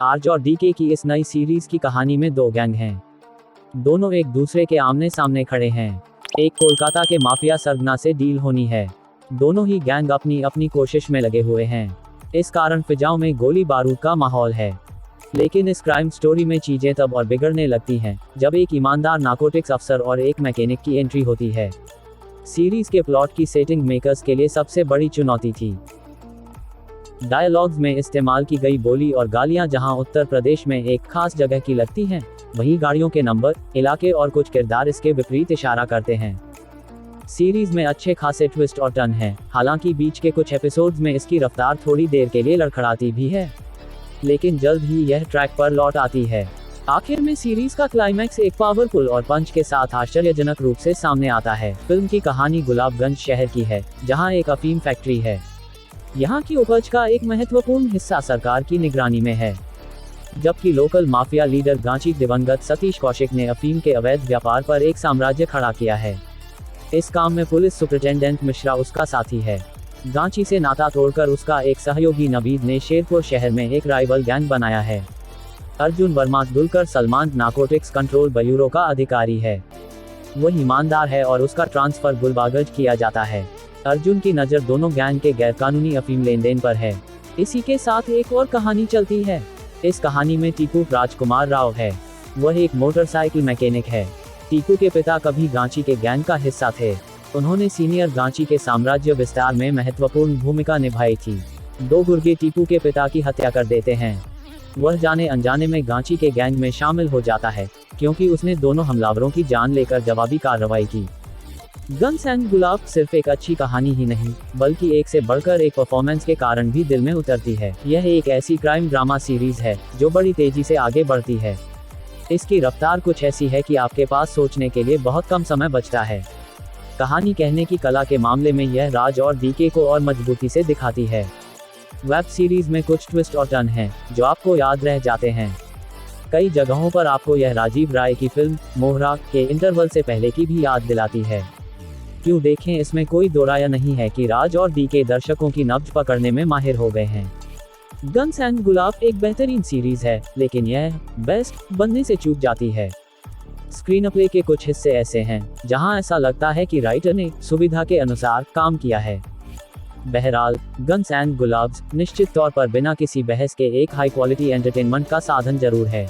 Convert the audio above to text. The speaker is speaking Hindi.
आर्ज और डीके की इस नई सीरीज की कहानी में दो गैंग हैं। दोनों एक दूसरे के आमने सामने खड़े हैं। एक कोलकाता के माफिया सरगना से डील होनी है। दोनों ही गैंग अपनी अपनी कोशिश में लगे हुए हैं। इस कारण फिजाओं में गोली बारूद का माहौल है। लेकिन इस क्राइम स्टोरी में चीजें तब और बिगड़ने लगती हैं जब एक ईमानदार नार्कोटिक्स अफसर और एक मैकेनिक की एंट्री होती है। सीरीज के प्लॉट की सेटिंग मेकर्स के लिए सबसे बड़ी चुनौती थी। डायलॉग्स में इस्तेमाल की गई बोली और गालियां जहां उत्तर प्रदेश में एक खास जगह की लगती हैं, वहीं गाड़ियों के नंबर, इलाके और कुछ किरदार इसके विपरीत इशारा करते हैं। सीरीज में अच्छे खासे ट्विस्ट और टर्न हैं, हालांकि बीच के कुछ एपिसोड्स में इसकी रफ्तार थोड़ी देर के लिए लड़खड़ाती भी है, लेकिन जल्द ही यह ट्रैक पर लौट आती है। आखिर में सीरीज का क्लाइमैक्स एक पावरफुल और पंच के साथ आश्चर्यजनक रूप से सामने आता है। फिल्म की कहानी गुलाबगंज शहर की है, जहां एक अफीम फैक्ट्री है। यहाँ की उपज का एक महत्वपूर्ण हिस्सा सरकार की निगरानी में है, जबकि लोकल माफिया लीडर गांची दिवंगत सतीश कौशिक ने अफीम के अवैध व्यापार पर एक साम्राज्य खड़ा किया है। इस काम में पुलिस सुपरिटेंडेंट मिश्रा उसका साथी है। गांची से नाता तोड़कर उसका एक सहयोगी नवीद ने शेरपुर शहर में एक राइवल गैंग बनाया है। Arjun Verma Dulquer Salman narcotics control bureau का अधिकारी है। वह ईमानदार है और उसका ट्रांसफर गुलबागज किया जाता है। अर्जुन की नज़र दोनों गैंग के गैरकानूनी अफीम लेन देन पर है। इसी के साथ एक और कहानी चलती है। इस कहानी में टीकू राजकुमार राव है। वह एक मोटरसाइकिल मैकेनिक है। टीकू के पिता कभी गांची के गैंग का हिस्सा थे। उन्होंने सीनियर गांची के साम्राज्य विस्तार में महत्वपूर्ण भूमिका निभाई थी। दो गुर्गे टीकू के पिता की हत्या कर देते हैं। वह जाने अनजाने में गांची के गैंग में शामिल हो जाता है, क्योंकि उसने दोनों हमलावरों की जान लेकर जवाबी कार्रवाई की। गन्स एंड गुलाब सिर्फ एक अच्छी कहानी ही नहीं, बल्कि एक से बढ़कर एक परफॉर्मेंस के कारण भी दिल में उतरती है। यह एक ऐसी क्राइम ड्रामा सीरीज है जो बड़ी तेजी से आगे बढ़ती है। इसकी रफ्तार कुछ ऐसी है कि आपके पास सोचने के लिए बहुत कम समय बचता है। कहानी कहने की कला के मामले में यह राज और डीके को और मजबूती से दिखाती है। वेब सीरीज में कुछ ट्विस्ट और टर्न हैं जो आपको याद रह जाते हैं। कई जगहों पर आपको यह राजीव राय की फिल्म मोहरा के इंटरवल से पहले की भी याद दिलाती है। क्यों देखें, इसमें कोई दो राय नहीं है कि राज और डीके दर्शकों की नब्ज पकड़ने में माहिर हो गए हैं। गन्स एंड गुलाब एक बेहतरीन सीरीज है, लेकिन यह बेस्ट बनने से चूक जाती है। स्क्रीन प्ले के कुछ हिस्से ऐसे हैं जहां ऐसा लगता है कि राइटर ने सुविधा के अनुसार काम किया है। बहरहाल, गन्स एंड गुलाब्स निश्चित तौर पर बिना किसी बहस के एक हाई क्वालिटी एंटरटेनमेंट का साधन जरूर है।